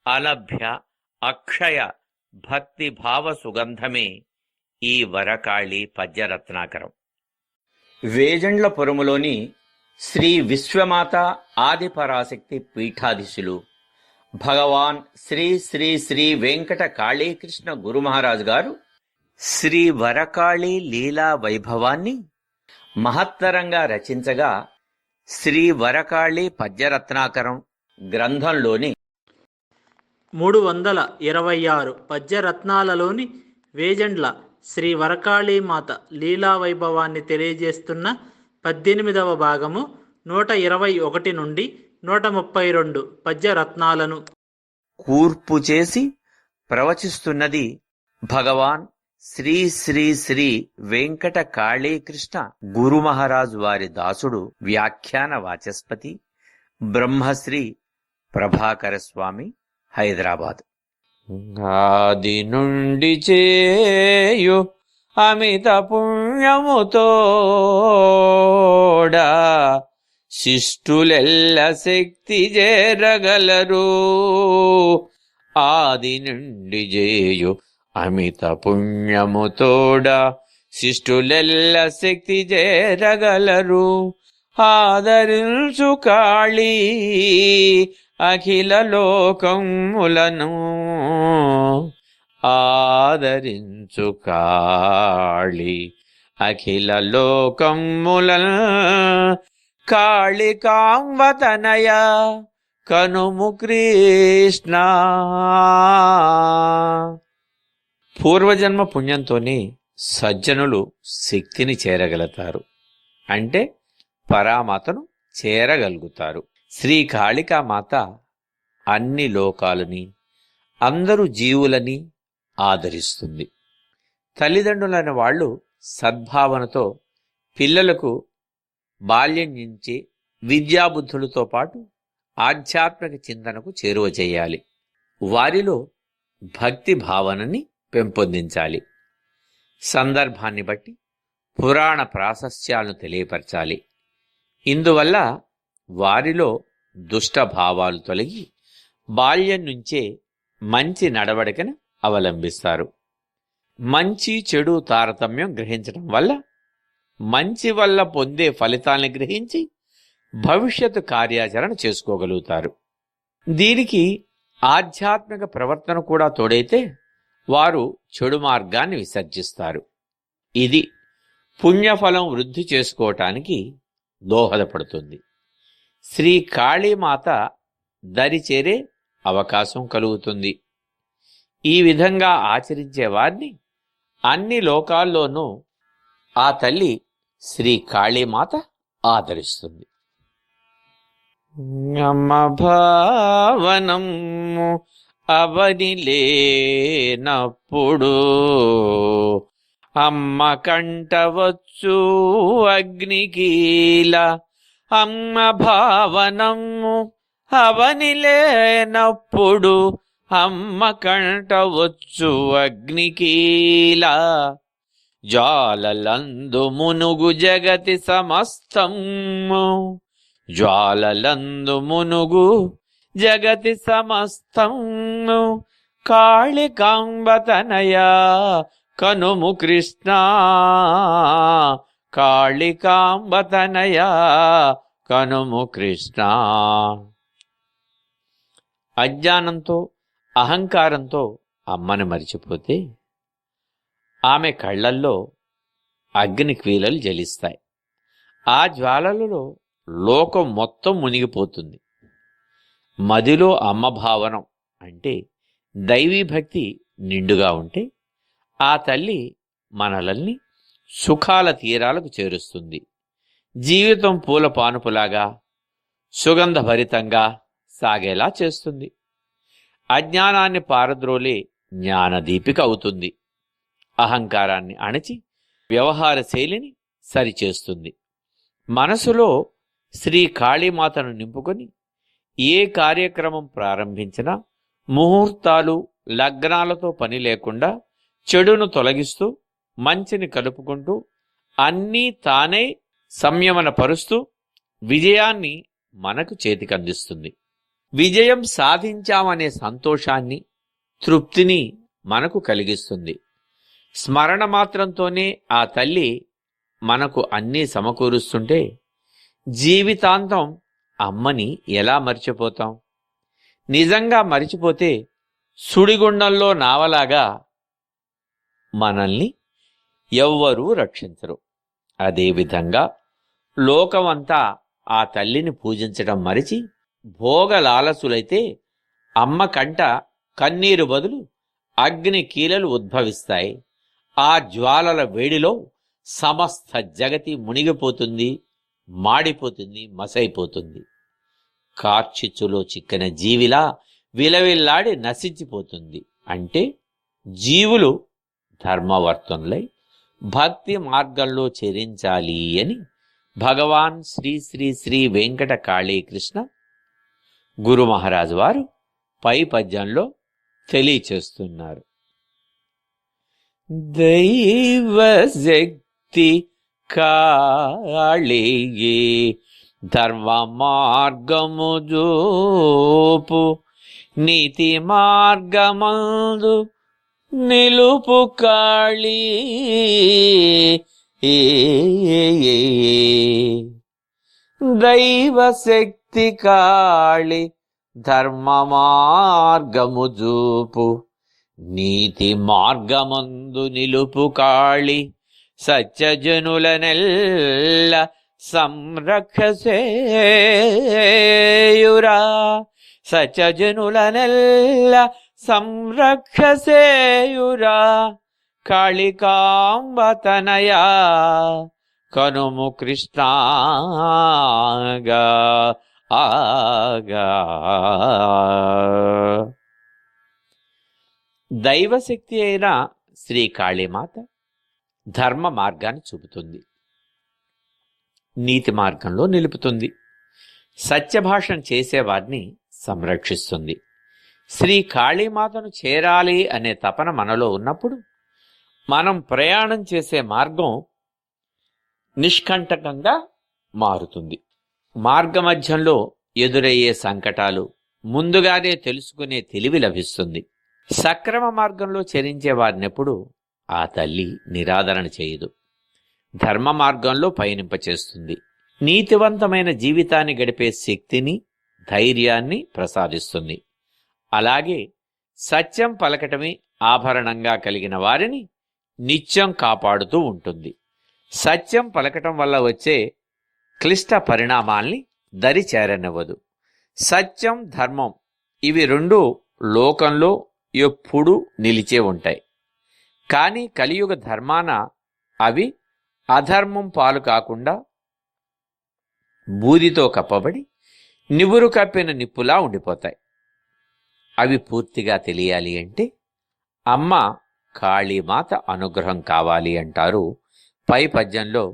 అలభ్య అక్షయ భక్తిభావ సుగంధమే ఈ వరకాళి పద్యరత్నాకరం. వేజండ్లపురములోని శ్రీ విశ్వమాత ఆదిపరాశక్తి పీఠాధీశులు భగవాన్ శ్రీ శ్రీ శ్రీ వెంకట కాళీకృష్ణ గురుమహారాజు గారు శ్రీ వరకాళి లీలా వైభవాన్ని మహత్తరంగా రచించగా శ్రీ వరకాళి పద్యరత్నాకరం గ్రంథంలోని 326 పద్యరత్నాలలోని వేజండ్ల శ్రీ వరకాళీమాత లీలా వైభవాన్ని తెలియజేస్తున్న 18వ భాగము 121 నుండి 132 పద్యరత్నాలను కూర్పు చేసి ప్రవచిస్తున్నది భగవాన్ శ్రీ శ్రీ శ్రీ వెంకట కాళీకృష్ణ గురుమహారాజు వారి దాసుడు వ్యాఖ్యాన వాచస్పతి బ్రహ్మశ్రీ ప్రభాకర స్వామి, హైదరాబాద్. ఆది నుండి చేయు అమిత పుణ్యముతోడా శిష్టులెల్ల శక్తి చేరగలరు. ఆది నుండి చేయు అమిత పుణ్యముతోడా శిష్టులెల్ల శక్తి చేరగలరు. ఆదరించు కాళీ అఖిల లోకములను, ఆదరించు కాళీ అఖిల లోకములను. కాళికాంబతనయ కనుము కృష్ణ. పూర్వజన్మ పుణ్యంతోనే సజ్జనులు శక్తిని చేరగలుగుతారు, అంటే పరామాతను చేరగలుగుతారు. శ్రీ కాళికామాత అన్ని లోకాలని, అందరు జీవులని ఆదరిస్తుంది. తల్లిదండ్రులైన వాళ్ళు సద్భావనతో పిల్లలకు బాల్యం నుంచి విద్యాబుద్ధులతో పాటు ఆధ్యాత్మిక చింతనకు చేరువ చేయాలి. వారిలో భక్తి భావనని పెంపొందించాలి. సందర్భాన్ని బట్టి పురాణ ప్రాశస్త్యాలను తెలియపరచాలి. ఇందువల్ల వారిలో దుష్ట భావాలు తొలగి బాల్యం నుంచే మంచి నడవడికను అవలంబిస్తారు. మంచి చెడు తారతమ్యం గ్రహించడం వల్ల మంచి వల్ల పొందే ఫలితాలను గ్రహించి భవిష్యత్తు కార్యాచరణ చేసుకోగలుగుతారు. దీనికి ఆధ్యాత్మిక ప్రవర్తన కూడా తోడైతే వారు చెడు మార్గాన్ని విసర్జిస్తారు. ఇది పుణ్యఫలం వృద్ధి చేసుకోవటానికి దోహదపడుతుంది. శ్రీ కాళీమాత దరి చేరే అవకాశం కలుగుతుంది. ఈ విధంగా ఆచరించే వారిని అన్ని లోకాల్లోనూ ఆ తల్లి శ్రీ కాళీమాత ఆదరిస్తుంది. అమ్మ భావనము అవని లేనప్పుడు, అమ్మ కంటవచ్చు అగ్నికీల. అమ్మ భావనము అవని లేనప్పుడు, అమ్మ కంటవచ్చు అగ్నికీల. జ్వాలలందు మునుగు జగతి సమస్తము, జ్వాలలందు మునుగు జగతి సమస్తము. కాళికాంబతనయ కనుము కృష్ణ, కాళికాంబతనయ కనుము కృష్ణ. అజ్ఞానంతో అహంకారంతో అమ్మని మరిచిపోతే ఆమె కళ్ళల్లో అగ్ని క్వీలలు జలిస్తాయి. ఆ జ్వాలలలో లోకం మొత్తం మునిగిపోతుంది. మదిలో అమ్మ భావనం అంటే దైవీభక్తి నిండుగా ఉంటే ఆ తల్లి మనల్ని సుఖాల తీరాలకు చేరుస్తుంది. జీవితం పూల పానుపులాగా సుగంధభరితంగా సాగేలా చేస్తుంది. అజ్ఞానాన్ని పారద్రోలే జ్ఞానదీపిక అవుతుంది. అహంకారాన్ని అణచి వ్యవహార శైలిని సరిచేస్తుంది. మనసులో శ్రీ కాళీమాతను నింపుకొని ఏ కార్యక్రమం ప్రారంభించినా ముహూర్తాలు లగ్నాలతో పని లేకుండా చెడును తొలగిస్తూ మంచిని కలుపుకుంటూ అన్నీ తానే సంయమనపరుస్తూ విజయాన్ని మనకు చేతికందిస్తుంది. విజయం సాధించామనే సంతోషాన్ని, తృప్తిని మనకు కలిగిస్తుంది. స్మరణ మాత్రంతోనే ఆ తల్లి మనకు అన్నీ సమకూరుస్తుంటే జీవితాంతం అమ్మని ఎలా మర్చిపోతాం? నిజంగా మరిచిపోతే సుడిగుండంలో నావలాగా మనల్ని ఎవ్వరూ రక్షించరు. అదేవిధంగా లోకమంతా ఆ తల్లిని పూజించడం మరిచి భోగలాలసులైతే అమ్మ కంట కన్నీరు బదులు అగ్ని కీలలు ఉద్భవిస్తాయి. ఆ జ్వాలల వేడిలో సమస్త జగతి మునిగిపోతుంది, మాడిపోతుంది, మసైపోతుంది. కార్చిచ్చులో చిక్కిన జీవిలా విలవిల్లాడి నశించిపోతుంది. అంటే జీవులు ధర్మవర్తనులై భక్తి మార్గంలో చరించాలి అని భగవాన్ శ్రీ శ్రీ శ్రీ వెంకట కాళీకృష్ణ గురు మహారాజు వారు పై పద్యంలో తెలియచేస్తున్నారు. దైవశక్తి కాళీ ధర్మ మార్గము జోపు నీతి మార్గమందు నిలుపు కాళీ దైవశక్తి కాళీ ధర్మ మార్గము జూపు నీతి మార్గమందు నిలుపు కాళీ సత్యజనులనెల్ల సంరక్షసేయురా సత్యజనులనెల్ల సంరక్షసేయురా కాళికాంబతనయా కనుము కృష్ణాగా ఆగా. దైవశక్తి అయిన శ్రీ కాళీమాత ధర్మ మార్గాన్ని చూపుతుంది, నీతి మార్గంలో నిలుపుతుంది, సత్యభాషణ చేసేవారిని సంరక్షిస్తుంది. శ్రీ కాళీమాతను చేరాలి అనే తపన మనలో ఉన్నప్పుడు మనం ప్రయాణం చేసే మార్గం నిష్కంటకంగా మారుతుంది. మార్గమధ్యంలో ఎదురయ్యే సంకటాలు ముందుగానే తెలుసుకునే తెలివి లభిస్తుంది. సక్రమ మార్గంలో చరించే వారినెప్పుడు ఆ తల్లి నిరాదరణ చేయదు, ధర్మ మార్గంలో పయనింపచేస్తుంది. నీతివంతమైన జీవితాన్ని గడిపే శక్తిని, ధైర్యాన్ని ప్రసాదిస్తుంది. అలాగే సత్యం పలకటమే ఆభరణంగా కలిగిన వారిని నిత్యం కాపాడుతూ ఉంటుంది. సత్యం పలకటం వల్ల వచ్చే క్లిష్ట పరిణామాల్ని దరి చేరనివ్వదు. సత్యం, ధర్మం ఇవి రెండు లోకంలో ఎప్పుడూ నిలిచే ఉంటాయి. కానీ కలియుగ ధర్మాన అవి అధర్మం పాలు కాకుండా బూదితో కప్పబడి నివురు కప్పిన నిప్పులా ఉండిపోతాయి. అవి పూర్తిగా తెలియాలి అంటే అమ్మ కాళీమాత అనుగ్రహం కావాలి అంటారు పై పద్యంలో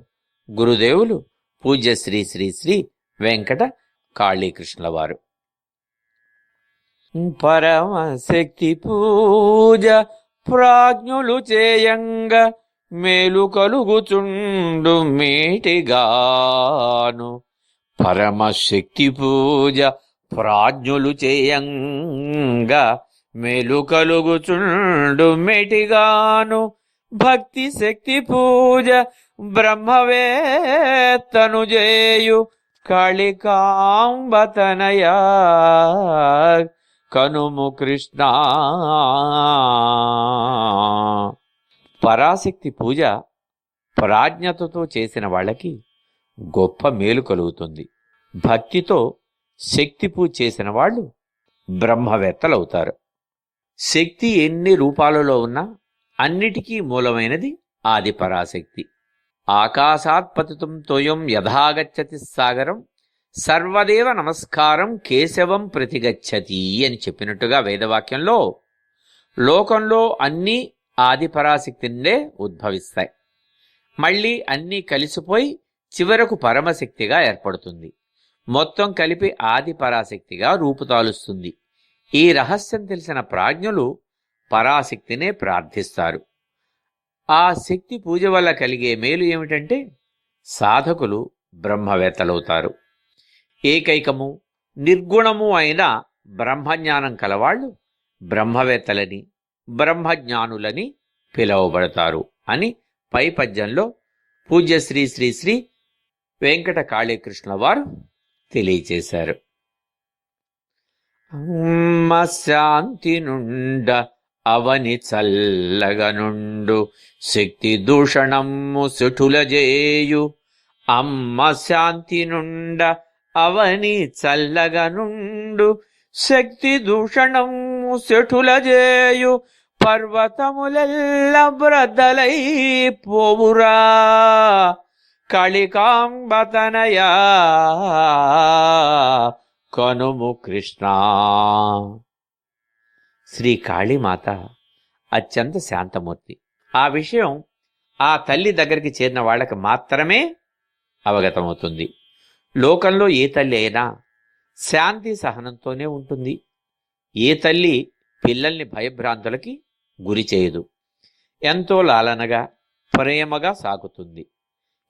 గురుదేవులు పూజ్య శ్రీ శ్రీ శ్రీ వెంకట కాళీకృష్ణుల వారు. పరమశక్తి పూజ ప్రాజ్ఞులు చేయంగా మేలు కలుగుచుండు మేటిగాను. పరమశక్తి పూజ ప్రాజ్ఞులు చేయంగా మేలు కలుగుచుండు మేటిగాను. భక్తి శక్తి పూజ బ్రహ్మవేత్తను చేయు కాళికాంబతనయా కనుము కృష్ణ. పరాశక్తి పూజ ప్రాజ్ఞతతో చేసిన వాళ్ళకి గొప్ప మేలు కలుగుతుంది. భక్తితో శక్తి పూజ చేసిన వాళ్ళు బ్రహ్మవేత్తలవుతారు. శక్తి ఎన్ని రూపాలలో ఉన్నా అన్నిటికీ మూలమైనది ఆది పరాశక్తి. ఆకాశాత్ పతితం తోయం యథాగచ్చతి సాగరం సర్వదేవ నమస్కారం కేశవం ప్రతిగచ్చతి అని చెప్పినట్టుగా వేదవాక్యంలో లోకంలో అన్నీ ఆది పరాశక్తి నుండే ఉద్భవిస్తాయి. మళ్ళీ అన్నీ కలిసిపోయి చివరకు పరమశక్తిగా ఏర్పడుతుంది. మొత్తం కలిపి ఆది పరాశక్తిగా రూపుతాలుస్తుంది. ఈ రహస్యం తెలిసిన ప్రాజ్ఞులు పరాశక్తినే ప్రార్థిస్తారు. ఆ శక్తి పూజ వల్ల కలిగే మేలు ఏమిటంటే సాధకులు బ్రహ్మవేత్తలవుతారు. ఏకైకము నిర్గుణము అయిన బ్రహ్మజ్ఞానం కలవాళ్ళు బ్రహ్మవేత్తలని బ్రహ్మజ్ఞానులని పిలువబడతారు అని పై పద్యంలో పూజ్య శ్రీ శ్రీ శ్రీ వెంకట కాళీకృష్ణ వారు తెలియచేశారు. అమ్మ శాంతి నుండ అవని చల్లగనుండు శక్తి దూషణము సుఠులజేయు. అమ్మ శాంతి నుండ అవని చల్లగనుండు శక్తి దూషణము సుఠులజేయు. పర్వతములెల్ల బ్రద్దలై పోవురా కాళికాంబతనయా కనుము కృష్ణ. శ్రీ కాళీమాత అత్యంత శాంతమూర్తి. ఆ విషయం ఆ తల్లి దగ్గరికి చేరిన వాళ్ళకి మాత్రమే అవగతమవుతుంది. లోకంలో ఏ తల్లి అయినా శాంతి సహనంతోనే ఉంటుంది. ఏ తల్లి పిల్లల్ని భయభ్రాంతులకి గురి చేయదు. ఎంతో లాలనగా ప్రేమగా సాగుతుంది.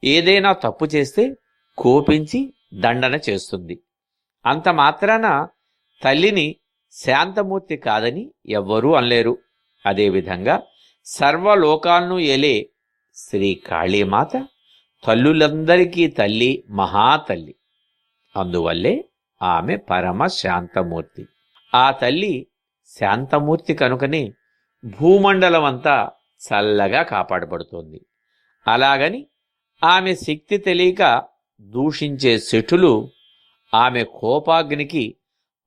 ఏదైనా తప్పు చేస్తే కోపించి దండన చేస్తుంది. అంత మాత్రాన తల్లిని శాంతమూర్తి కాదని ఎవ్వరూ అనలేరు. అదేవిధంగా సర్వలోకాలను ఏలే శ్రీ కాళీమాత తల్లులందరికీ తల్లి, మహాతల్లి. అందువల్లే ఆమె పరమ శాంతమూర్తి. ఆ తల్లి శాంతమూర్తి కనుకనే భూమండలం అంతా చల్లగా కాపాడబడుతోంది. అలాగని ఆమె శక్తి తెలియక దూషించే శఠులు ఆమె కోపాగ్నికి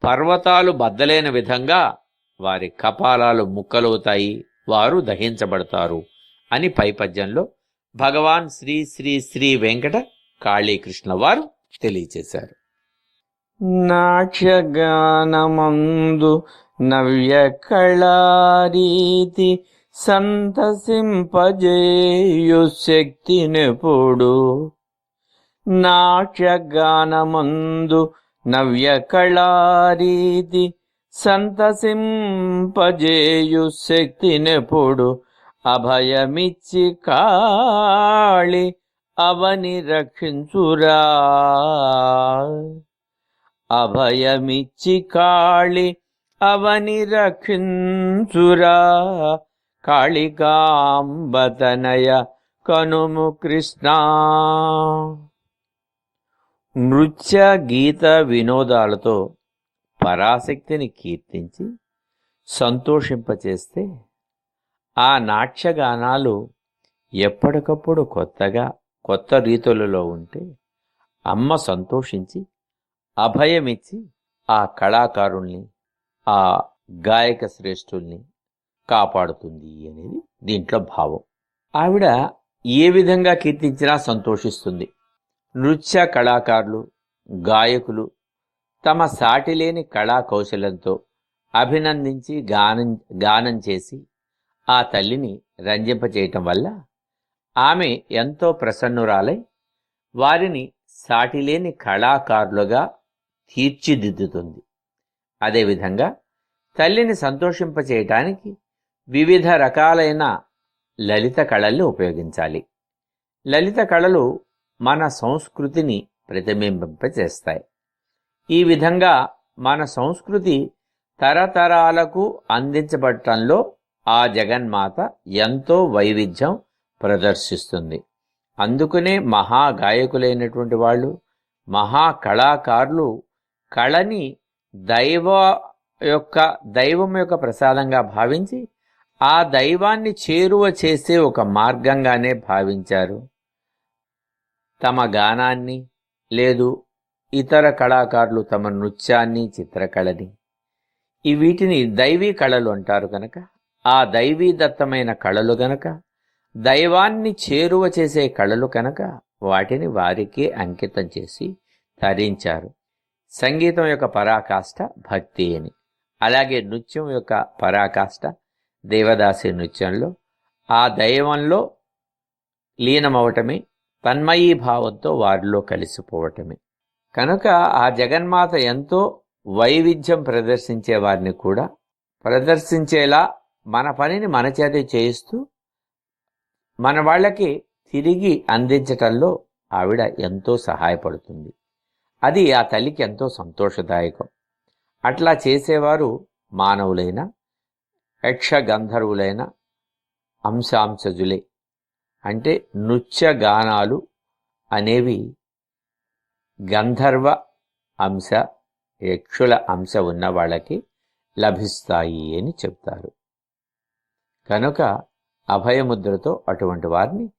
పర్వతాలు బద్దలైన విధంగా వారి కపాలాలు ముక్కలవుతాయి, వారు దహించబడతారు అని పైపద్యంలో భగవాన్ శ్రీ శ్రీ శ్రీ వెంకట కాళీకృష్ణ వారు తెలియచేశారు. నాట్యగానమందు నవ్య కళారీతి సంతసింపజేయు శక్తినెప్పుడు. నాట్యగానమందు నవ్య కళారీతి సంతసింపజేయు శక్తినెప్పుడు. అభయమిచ్చి కాళి అవని రక్షించురా. అభయమిచ్చి కాళి అవని రక్షించురా. కాళికాంబతనయ కనుము కృష్ణ. నృత్య గీత వినోదాలతో పరాశక్తిని కీర్తించి సంతోషింపచేస్తే ఆ నాట్యగానాలు ఎప్పటికప్పుడు కొత్త రీతులలో ఉంటే అమ్మ సంతోషించి అభయమిచ్చి ఆ కళాకారుల్ని, ఆ గాయక శ్రేష్ఠుల్ని కాపాడుతుంది అనేది దీంట్లో భావం. ఆవిడ ఏ విధంగా కీర్తించినా సంతోషిస్తుంది. నృత్య కళాకారులు, గాయకులు తమ సాటిలేని కళా కౌశలంతో అభినందించి గానం చేసి ఆ తల్లిని రంజింపచేయటం వల్ల ఆమె ఎంతో ప్రసన్నురాలై వారిని సాటిలేని కళాకారులుగా తీర్చిదిద్దుతుంది. అదేవిధంగా తల్లిని సంతోషింపచేయటానికి వివిధ రకాలైన లలిత కళల్ని ఉపయోగించాలి. లలిత కళలు మన సంస్కృతిని ప్రతిబింబింపచేస్తాయి. ఈ విధంగా మన సంస్కృతి తరతరాలకు అందించబడటంలో ఆ జగన్మాత ఎంతో వైవిధ్యం ప్రదర్శిస్తుంది. అందుకనే మహాగాయకులైనటువంటి వాళ్ళు, మహాకళాకారులు కళని దైవం యొక్క ప్రసాదంగా భావించి ఆ దైవాన్ని చేరువ చేసే ఒక మార్గంగానే భావించారు. తమ గానాన్ని లేదు ఇతర కళాకారులు తమ నృత్యాన్ని, చిత్రకళని, వీటిని దైవీ కళలు అంటారు కనుక ఆ దైవీదత్తమైన కళలు గనక, దైవాన్ని చేరువ చేసే కళలు కనుక వాటిని వారికే అంకితం చేసి తరించారు. సంగీతం యొక్క పరాకాష్ఠ భక్తి అని, అలాగే నృత్యం యొక్క పరాకాష్ఠ దేవదాసి నృత్యంలో ఆ దైవంలో లీనమవటమే, తన్మయీ భావంతో వారిలో కలిసిపోవటమే. కనుక ఆ జగన్మాత ఎంతో వైవిధ్యం ప్రదర్శించే వారిని కూడా ప్రదర్శించేలా మన పనిని మన చేతే చేయిస్తూ మన వాళ్ళకి తిరిగి అందించటంలో ఆవిడ ఎంతో సహాయపడుతుంది. అది ఆ తల్లికి ఎంతో సంతోషదాయకం. అట్లా చేసేవారు మానవులైన, యక్ష గంధర్వులైన అంశాంశజులే. అంటే నృత్యగానాలు అనేవి గంధర్వ అంశ, యక్షుల అంశ ఉన్న వాళ్ళకి లభిస్తాయి అని చెప్తారు. కనుక అభయముద్రతో అటువంటి వారిని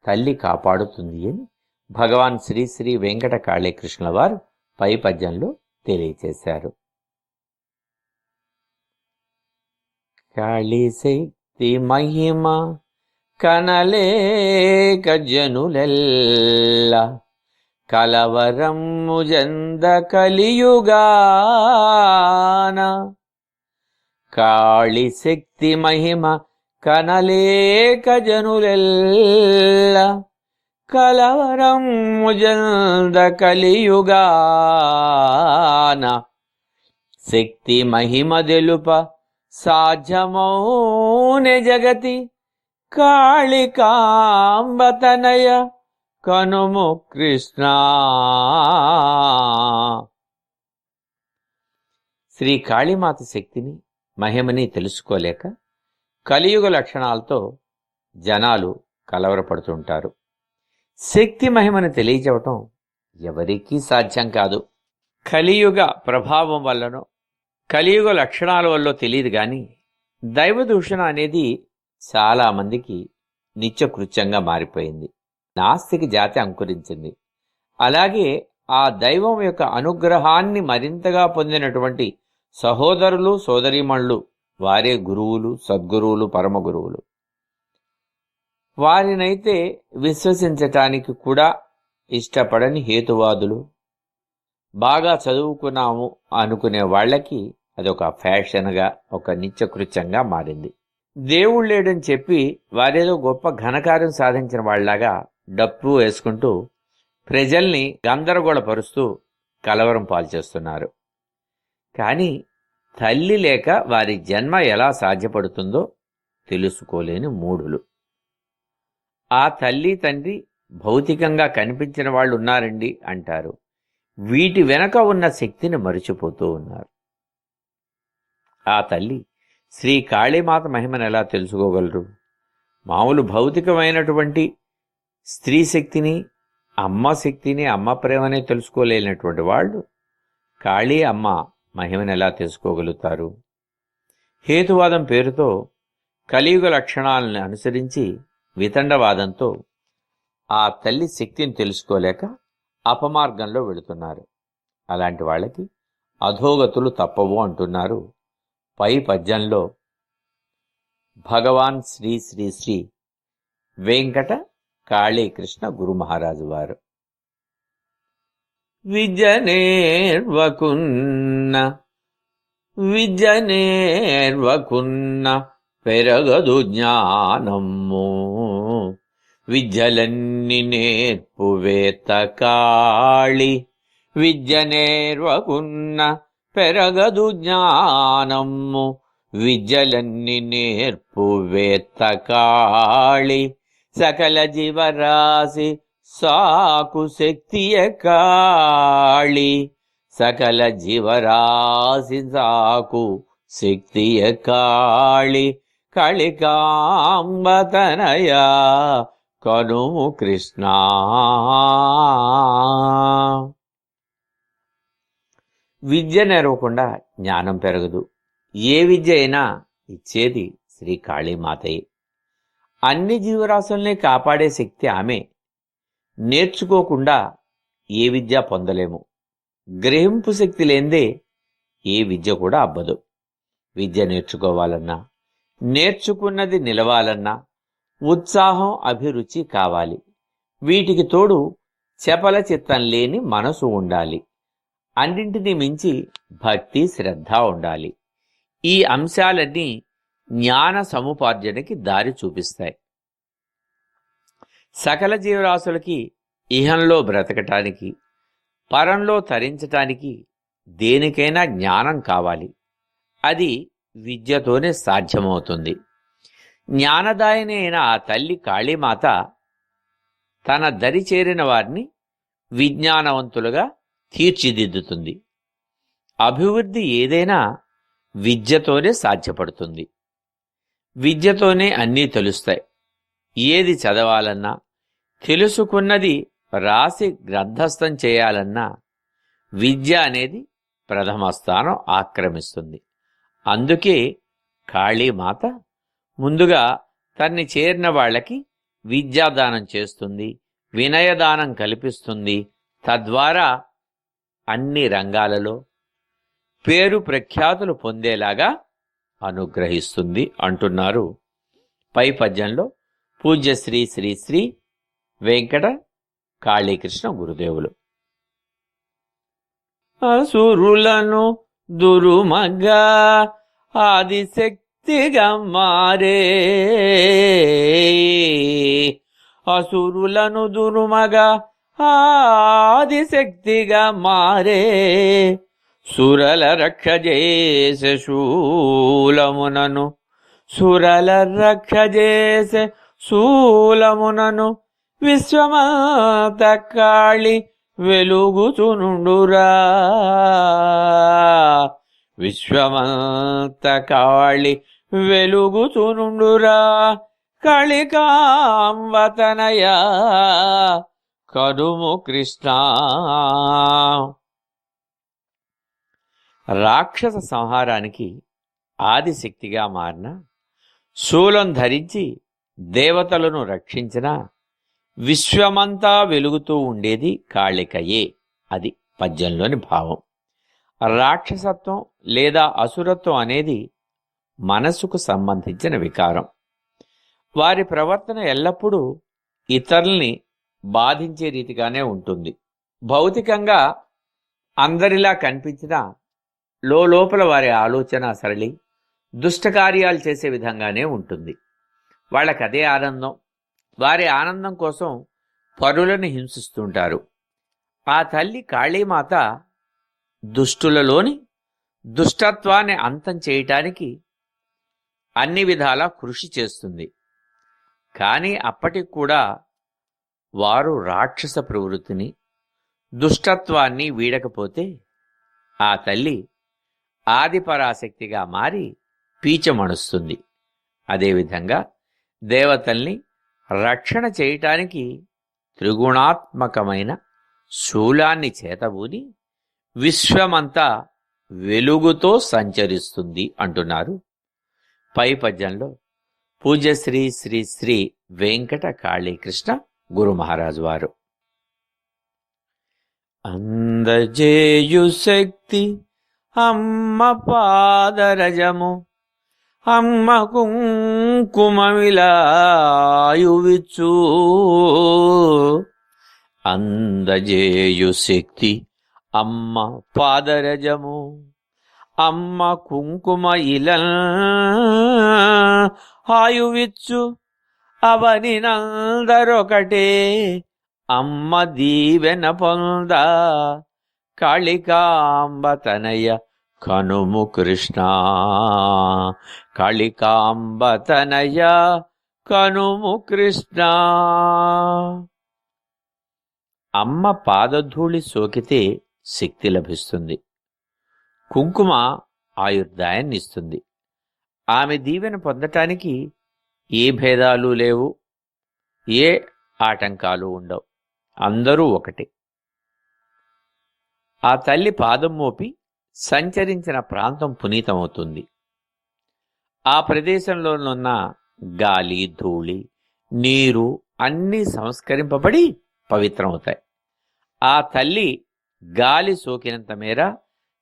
తల్లి కాపాడుతుంది అని భగవాన్ శ్రీ శ్రీ వెంకట కాళీకృష్ణుల వారు పై పద్యంలో తెలియచేశారు. కాళీశక్తి మహిమ కనలేక జనులెల్ల కలవరము జంద కలియుగాన. కాళీశక్తి మహిమ కనలేక జనులెల్ల కలవరము జంద కలియుగాన. శక్తి మహిమ తెలుప సాధ్యమౌనే జగతి కాళికాంబతనయ కనుము కృష్ణ. శ్రీ కాళీమాత శక్తిని మహిమని తెలుసుకోలేక కలియుగ లక్షణాలతో జనాలు కలవరపడుతుంటారు. శక్తి మహిమను తెలియచెవటం ఎవరికీ సాధ్యం కాదు. కలియుగ ప్రభావం వల్లనో కలియుగ లక్షణాల వల్ల తెలియదు కానీ దైవదూషణ అనేది చాలా మందికి నిత్యకృత్యంగా మారిపోయింది. నాస్తిక జాతి అంకురించింది. అలాగే ఆ దైవం యొక్క అనుగ్రహాన్ని మరింతగా పొందినటువంటి సహోదరులు సోదరీమణులు వారే గురువులు, సద్గురువులు, పరమ గురువులు. వారినైతే విశ్వసించటానికి కూడా ఇష్టపడని హేతువాదులు, బాగా చదువుకున్నాము అనుకునే వాళ్ళకి అదొక ఫ్యాషన్గా, ఒక నిత్యకృత్యంగా మారింది. దేవుడు లేడని చెప్పి వారేదో గొప్ప ఘనకార్యం సాధించిన వాళ్ళలాగా డప్పు వేసుకుంటూ ప్రజల్ని గందరగోళపరుస్తూ కలవరం పాల్చేస్తున్నారు. కానీ తల్లి లేక వారి జన్మ ఎలా సాధ్యపడుతుందో తెలుసుకోలేని మూఢులు. ఆ తల్లి తండ్రి భౌతికంగా కనిపించిన వాళ్ళు ఉన్నారండి అంటారు. వీటి వెనక ఉన్న శక్తిని మరిచిపోతూ ఉన్నారు. ఆ తల్లి శ్రీ కాళీమాత మహిమను ఎలా తెలుసుకోగలరు? మామూలు భౌతికమైనటువంటి స్త్రీ శక్తిని, అమ్మ శక్తిని, అమ్మ ప్రేమని తెలుసుకోలేనటువంటి వాళ్ళు కాళీ అమ్మ మహిమను ఎలా తెలుసుకోగలుగుతారు? హేతువాదం పేరుతో కలియుగ లక్షణాలను అనుసరించి వితండవాదంతో ఆ తల్లి శక్తిని తెలుసుకోలేక అపమార్గంలో వెళుతున్నారు. అలాంటి వాళ్ళకి అధోగతులు తప్పవు అంటున్నారు పై పద్యంలో భగవాన్ శ్రీ శ్రీ శ్రీ వెంకట కాళీకృష్ణ గురు మహారాజు వారు. విద్య నేర్వకున్న పెరగదు జ్ఞానము, విద్యలన్నీ నేర్పువేత్త కాళి. విద్య నేర్వకున్న పెరగదు జ్ఞానము, విద్యలన్నీ నేర్పువేత్త కాళి. సకల జీవరాశి సాకు శక్తియ కాళి, సకల జీవరాశి సాకు శక్తియ కాళి. కాళికాంబతనయ కనుము కృష్ణ. విద్య నేర్వకుండా జ్ఞానం పెరగదు. ఏ విద్య అయినా ఇచ్చేది శ్రీ కాళీమాతయే. అన్ని జీవరాశుల్ని కాపాడే శక్తి ఆమె. నేర్చుకోకుండా ఏ విద్య పొందలేము. గ్రహింపు శక్తి లేందే ఏ విద్య కూడా అబ్బదు. విద్య నేర్చుకోవాలన్నా, నేర్చుకున్నది నిలవాలన్నా ఉత్సాహం, అభిరుచి కావాలి. వీటికి తోడు చపల చిత్తం లేని మనసు ఉండాలి. అన్నింటినీ మించి భక్తి, శ్రద్ధ ఉండాలి. ఈ అంశాలన్నీ జ్ఞాన సముపార్జనకి దారి చూపిస్తాయి. సకల జీవరాశులకి ఇహంలో బ్రతకటానికి, పరంలో తరించటానికి దేనికైనా జ్ఞానం కావాలి. అది విద్యతోనే సాధ్యమవుతుంది. జ్ఞానదాయిని అయిన ఆ తల్లి కాళీమాత తన దరి చేరిన వారిని విజ్ఞానవంతులుగా తీర్చిదిద్దుతుంది. అభివృద్ధి ఏదైనా విద్యతోనే సాధ్యపడుతుంది. విద్యతోనే అన్నీ తెలుస్తాయి. ఏది చదవాలన్నా, తెలుసుకున్నది రాసి గ్రంథస్థం చేయాలన్నా విద్య అనేది ప్రథమ స్థానం ఆక్రమిస్తుంది. అందుకే కాళీమాత ముందుగా తన్ని చేరిన వాళ్ళకి విద్యాదానం చేస్తుంది, వినయదానం కల్పిస్తుంది. తద్వారా అన్ని రంగాలలో పేరు ప్రఖ్యాతులు పొందేలాగా అనుగ్రహిస్తుంది అంటున్నారు పై పద్యంలో పూజ్య శ్రీ శ్రీ శ్రీ వెంకట కాళీకృష్ణ గురుదేవులు. అసురులను దురుమగా ఆదిశక్తిగా మారే, అసురులను దురుమగా ఆదిశక్తిగా మారే, సురల రక్షజేసే శూలమునను, సురల రక్షజేసే శూలమునను, విశ్వమాత కాళి వెలుగుచునుండురా, విశ్వమాత కాళి వెలుగుచునుండురా, కాళికాంబతనయ కరుము కృష్ణ. రాక్షస సంహారానికి ఆదిశక్తిగా మారిన, శూలం ధరించి దేవతలను రక్షించిన, విశ్వమంతా వెలుగుతూ ఉండేది కాళికయే. అది పద్యంలోని భావం. రాక్షసత్వం లేదా అసురత్వం అనేది మనసుకు సంబంధించిన వికారం. వారి ప్రవర్తన ఎల్లప్పుడూ ఇతరుల్ని బాధించే రీతిగానే ఉంటుంది. భౌతికంగా అందరిలా కనిపించినా లోపల వారి ఆలోచన సరళి దుష్టకార్యాలు చేసే విధంగానే ఉంటుంది. వాళ్ళకదే ఆనందం. వారి ఆనందం కోసం పరులను హింసిస్తుంటారు. ఆ తల్లి కాళీమాత దుష్టులలోని దుష్టత్వాన్ని అంతం చేయటానికి అన్ని విధాలా కృషి చేస్తుంది. కానీ అప్పటికి కూడా వారు రాక్షస ప్రవృత్తిని, దుష్టత్వాన్ని వీడకపోతే ఆ తల్లి ఆదిపరాశక్తిగా మారి పీచమణుస్తుంది. అదేవిధంగా దేవతల్ని రక్షణ చేయటానికి త్రిగుణాత్మకమైన శూలాన్ని చేతబూని విశ్వమంతా వెలుగుతో సంచరిస్తుంది అంటున్నారు పై పద్యంలో పూజ్య శ్రీ శ్రీ శ్రీ వెంకట కాళీకృష్ణ గురు మహారాజు వారు. అందజేయు శక్తి అమ్మ పాదరజము, అమ్మ కుంకుమమిలాయువిచ్చు, అందజేయు శక్తి అమ్మ పాదరజము, అమ్మ కుంకుమ ఇలా ఆయువిచ్చు, అవని నందరొకటే అమ్మ దీవెన పొంద, కాళికాంబ తనయ కనుము కృష్ణ, కాళికాంబ తనయ కనుము కృష్ణ. అమ్మ పాదధూళి సోకితే శక్తి లభిస్తుంది. కుంకుమ ఆయుర్దాయాన్ని ఇస్తుంది. ఆమె దీవెన పొందటానికి ఏ భేదాలు లేవు, ఏ ఆటంకాలు ఉండవు. అందరూ ఒకటే. ఆ తల్లి పాదం మోపి సంచరించిన ప్రాంతం పునీతమవుతుంది. ఆ ప్రదేశంలోనున్న గాలి, ధూళి, నీరు అన్నీ సంస్కరింపబడి పవిత్రమవుతాయి. ఆ తల్లి గాలి సోకినంత మేర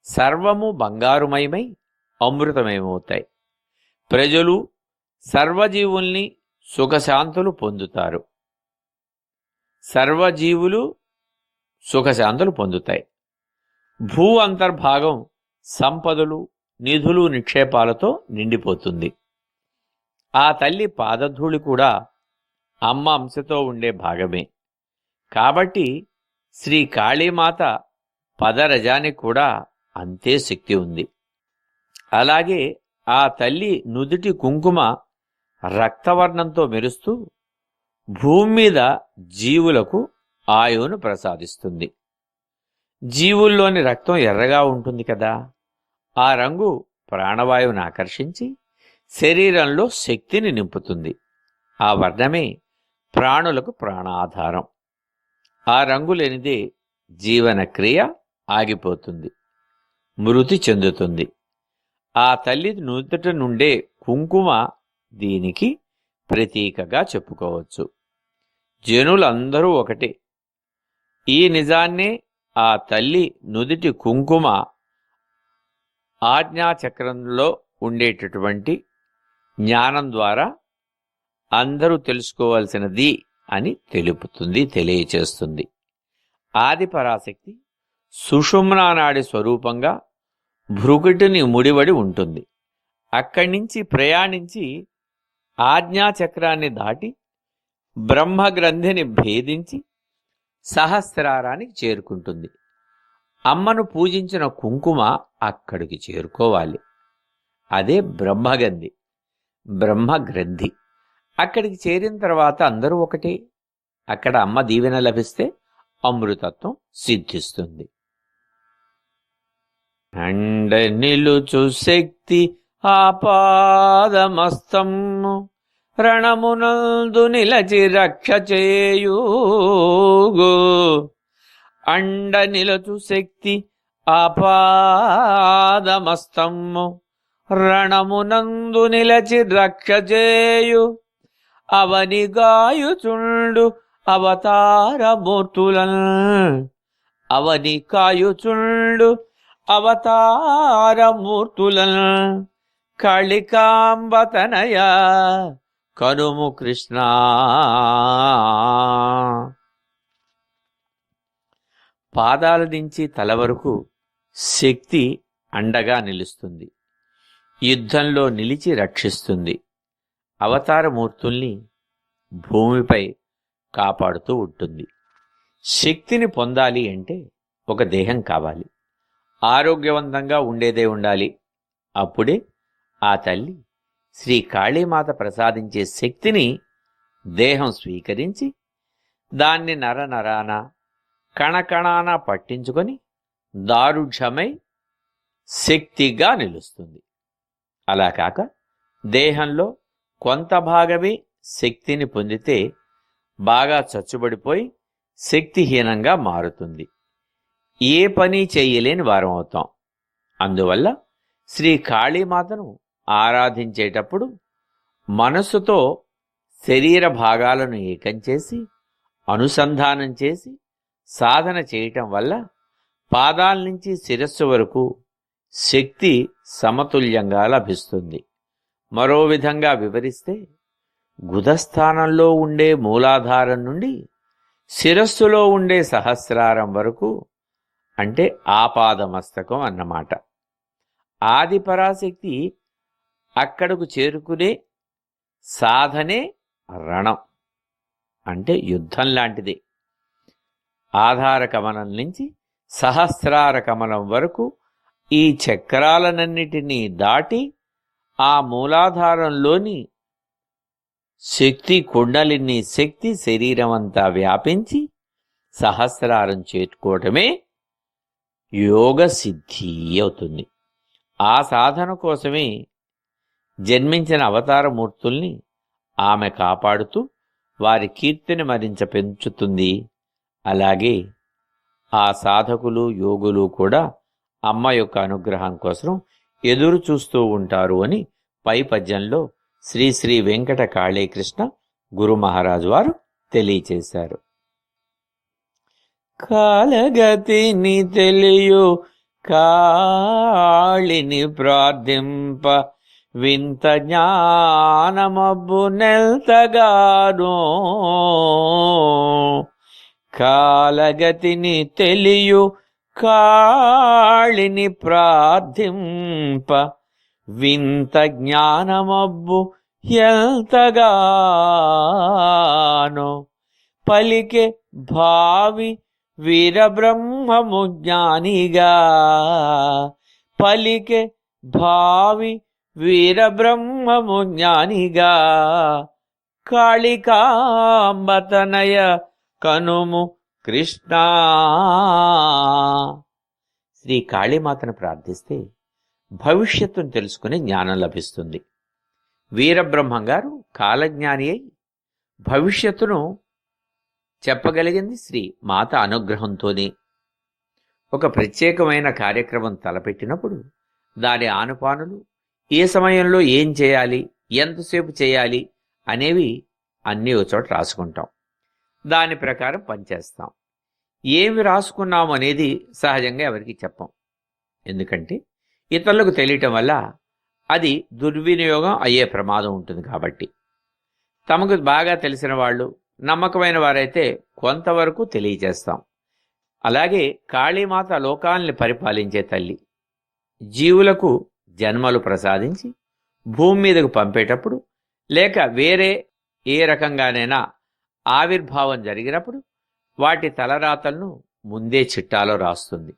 సర్వము బంగారుమయమై అమృతమయమవుతాయి. ప్రజలు సర్వజీవుల్ని సుఖశాంతులు పొందుతారు. సర్వజీవులు సుఖశాంతులు పొందుతాయి. భూ అంతర్భాగం సంపదలు, నిధులు, నిక్షేపాలతో నిండిపోతుంది. ఆ తల్లి పాదధూళి కూడా అమ్మ అంశతో ఉండే భాగమే. కాబట్టి శ్రీ కాళీమాత పదరజానికి కూడా అంతే శక్తి ఉంది. అలాగే ఆ తల్లి నుదుటి కుంకుమ రక్తవర్ణంతో మెరుస్తూ భూమి మీద జీవులకు ఆయువును ప్రసాదిస్తుంది. జీవుల్లోని రక్తం ఎర్రగా ఉంటుంది కదా, ఆ రంగు ప్రాణవాయువును ఆకర్షించి శరీరంలో శక్తిని నింపుతుంది. ఆ వర్ణమే ప్రాణులకు ప్రాణాధారం. ఆ రంగు లేనిదే జీవన క్రియ ఆగిపోతుంది, మృతి చెందుతుంది. ఆ తల్లి నుదుట నుండే కుంకుమ దీనికి ప్రతీకగా చెప్పుకోవచ్చు. జనులందరూ ఒకటే. ఈ నిజాన్నే ఆ తల్లి నుదిటి కుంకుమ ఆజ్ఞాచక్రంలో ఉండేటటువంటి జ్ఞానం ద్వారా అందరూ తెలుసుకోవాల్సినది అని తెలుపుతుంది, తెలియచేస్తుంది. ఆది పరాశక్తి సుషుమ్నా నాడి స్వరూపంగా భృగుటిని ముడివడి ఉంటుంది. అక్కడి నుంచి ప్రయాణించి ఆజ్ఞాచక్రాన్ని దాటి బ్రహ్మగ్రంథిని భేదించి సహస్రారానికి చేరుకుంటుంది. అమ్మను పూజించిన కుంకుమ అక్కడికి చేరుకోవాలి. అదే బ్రహ్మగ్రంథి. అక్కడికి చేరిన తర్వాత అందరూ ఒకటే. అక్కడ అమ్మ దీవెన లభిస్తే అమృతత్వం సిద్ధిస్తుంది. అండ నిలుచు శక్తి ఆపాదమస్తము రణమునందు నిలచి రక్ష చేయుగు. అండ నిలుచు శక్తి ఆపాదమస్తము రణమునందు నిలచి రక్ష చేయు. అవని గాయుచుండు అవతారమూర్తులన్ అవని కాయుచుండు అవతారమూర్తులన్ కాళికాంబతనయ కనుము కృష్ణ. పాదాల నుంచి తల వరకు శక్తి అండగా నిలుస్తుంది, యుద్ధంలో నిలిచి రక్షిస్తుంది. అవతారమూర్తుల్ని భూమిపై కాపాడుతూ ఉంటుంది. శక్తిని పొందాలి అంటే ఒక దేహం కావాలి, ఆరోగ్యవంతంగా ఉండేదే ఉండాలి. అప్పుడే ఆ తల్లి శ్రీ కాళీమాత ప్రసాదించే శక్తిని దేహం స్వీకరించి దాన్ని నరనరాన కణకణాన పట్టించుకొని దారుఢ్యమై శక్తిగా నిలుస్తుంది. అలా కాక దేహంలో కొంత భాగమే శక్తిని పొందితే బాగా చచ్చుబడిపోయి శక్తిహీనంగా మారుతుంది. ఏ పని చెయ్యలేని వారం అవుతాం. అందువల్ల శ్రీ కాళీమాతను ఆరాధించేటప్పుడు మనస్సుతో శరీర భాగాలను ఏకం చేసి అనుసంధానం చేసి సాధన చేయటం వల్ల పాదాల నుంచి శిరస్సు వరకు శక్తి సమతుల్యంగా లభిస్తుంది. మరో విధంగా వివరిస్తే గుదస్థానంలో ఉండే మూలాధారం నుండి శిరస్సులో ఉండే సహస్రారం వరకు అంటే ఆపాదమస్తకం అన్నమాట. ఆది పరాశక్తి అక్కడకు చేరుకునే సాధనే రణం అంటే యుద్ధం లాంటిదే. ఆధార కమలం నుంచి సహస్రార కమలం వరకు ఈ చక్రాలనన్నిటినీ దాటి ఆ మూలాధారంలోని శక్తి కుండలిని శక్తి శరీరమంతా వ్యాపించి సహస్రారం చేరుకోవటమే యోగ సిద్ధి అవుతుంది. ఆ సాధన కోసమే జన్మించిన అవతారమూర్తుల్ని ఆమె కాపాడుతూ వారి కీర్తిని మరింత పెంచుతుంది. అలాగే ఆ సాధకులు యోగులు కూడా అమ్మ యొక్క అనుగ్రహం కోసం ఎదురు చూస్తూ ఉంటారు అని పై పద్యంలో శ్రీ శ్రీ వెంకట కాళీకృష్ణ గురు మహారాజు వారు తెలియచేశారు. కాలగతిని తెలియు కాళిని ప్రార్థింప వింత జ్ఞానమబ్బు నెల్తగానో. కాలగతిని తెలియు కాళిని ప్రార్థింప వింత జ్ఞానమబ్బు ఎంతగానో. పలికే భావి వీరబ్రహ్మము జ్ఞానిగా పలికే భావి వీరబ్రహ్మము జ్ఞానిగా కాళికాంబతనయ కనుము కృష్ణ. శ్రీ కాళీమాతను ప్రార్థిస్తే భవిష్యత్తును తెలుసుకునే జ్ఞానం లభిస్తుంది. వీరబ్రహ్మం గారు కాలజ్ఞాని అయి భవిష్యత్తును చెప్పగలిగింది శ్రీ మాత అనుగ్రహంతోనే. ఒక ప్రత్యేకమైన కార్యక్రమం తలపెట్టినప్పుడు దాని ఆనుపానులు, ఏ సమయంలో ఏం చేయాలి, ఎంతసేపు చేయాలి అనేవి అన్నీ ఒక చోట రాసుకుంటాం. దాని ప్రకారం పనిచేస్తాం. ఏమి రాసుకున్నాము అనేది సహజంగా ఎవరికి చెప్పం. ఎందుకంటే ఇతరులకు తెలియటం వల్ల అది దుర్వినియోగం అయ్యే ప్రమాదం ఉంటుంది. కాబట్టి తమకు బాగా తెలిసిన వాళ్ళు, నమ్మకమైన వారైతే కొంతవరకు తెలియజేస్తాం. అలాగే కాళీమాత లోకాల్ని పరిపాలించే తల్లి. జీవులకు జన్మలు ప్రసాదించి భూమి మీదకు పంపేటప్పుడు లేక వేరే ఏ రకంగానైనా ఆవిర్భావం జరిగినప్పుడు వాటి తలరాతలను ముందే చిట్టాలో రాస్తుంది.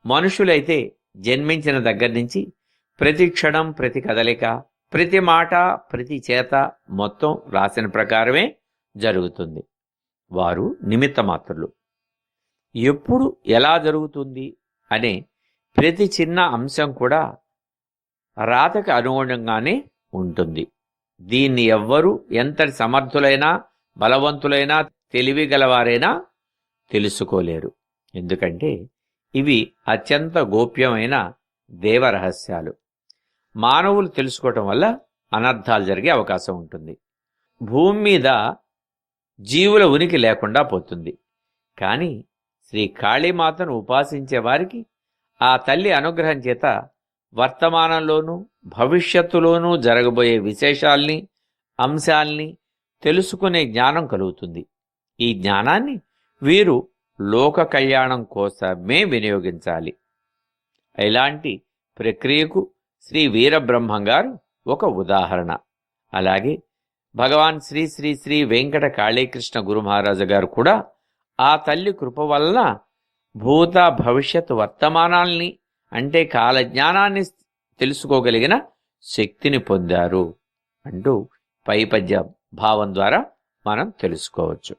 మనుషులైతే జన్మించిన దగ్గర నుంచి ప్రతి క్షణం, ప్రతి కదలిక, ప్రతి మాట, ప్రతి చేత మొత్తం రాసిన ప్రకారమే జరుగుతుంది. వారు నిమిత్త మాత్రులు. ఎప్పుడు ఎలా జరుగుతుంది అనే ప్రతి చిన్న అంశం కూడా రాతకు అనుగుణంగానే ఉంటుంది. దీన్ని ఎవ్వరూ ఎంతటి సమర్థులైనా, బలవంతులైనా, తెలివిగలవారైనా తెలుసుకోలేరు. ఎందుకంటే ఇవి అత్యంత గోప్యమైన దేవరహస్యాలు. మానవులు తెలుసుకోవటం వల్ల అనర్థాలు జరిగే అవకాశం ఉంటుంది. భూమి మీద జీవుల ఉనికి లేకుండా పోతుంది. కానీ శ్రీ కాళీమాతను ఉపాసించే వారికి ఆ తల్లి అనుగ్రహం చేత వర్తమానంలోనూ భవిష్యత్తులోనూ జరగబోయే విశేషాల్ని, అంశాల్ని తెలుసుకునే జ్ఞానం కలుగుతుంది. ఈ జ్ఞానాన్ని వీరు లోక కళ్యాణం కోసమే వినియోగించాలి. ఇలాంటి ప్రక్రియకు శ్రీ వీరబ్రహ్మం గారు ఒక ఉదాహరణ. అలాగే భగవాన్ శ్రీ శ్రీ శ్రీ వెంకట కాళీకృష్ణ గురు మహారాజు గారు కూడా ఆ తల్లి కృప వలన భూత భవిష్యత్ వర్తమానాల్ని అంటే కాలజ్ఞానాన్ని తెలుసుకోగలిగిన శక్తిని పొందారు అంటూ పై పద్య భావం ద్వారా మనం తెలుసుకోవచ్చు.